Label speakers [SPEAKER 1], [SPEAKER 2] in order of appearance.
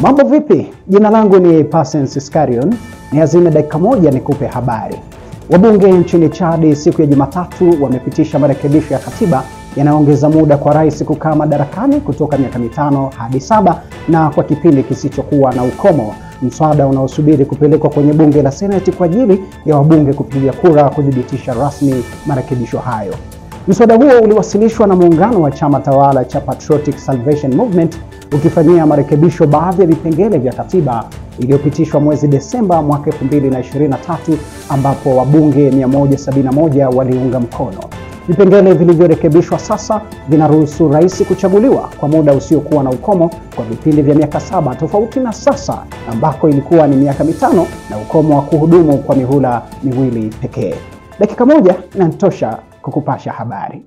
[SPEAKER 1] Mambo vipi? Jina langu ni Patience Iskarion. Ni azime dakika moja nikupe habari. Wabunge nchini Chad siku ya Jumatatu wamepitisha marekebisho ya katiba yanayoongeza muda kwa rais kukaa madarakani kutoka miaka 5 hadi 7 na kwa kipindi kisichokuwa na ukomo. Mswada unaosubiri kupelekwa kwenye bunge la Senate kwa ajili ya wabunge kupiga kura kudhibitisha rasmi marekebisho hayo. Mswada huo uliwasilishwa na muungano wa chama tawala cha Patriotic Salvation Movement ukifanyia marekebisho baadhi ya vipengele vya katiba iliyopitishwa mwezi Desemba mwaka 2023 ambapo wabunge 171 waliunga mkono. Vipengele vilivyorekebishwa sasa vinaruhusu rais kuchaguliwa kwa muda usiokuwa na ukomo kwa vipindi vya miaka 7 tofauti na sasa ambako ilikuwa ni miaka 5 na ukomo wa kuhudumu kwa mihula 2 pekee. Dakika moja inatosha kukupasha habari.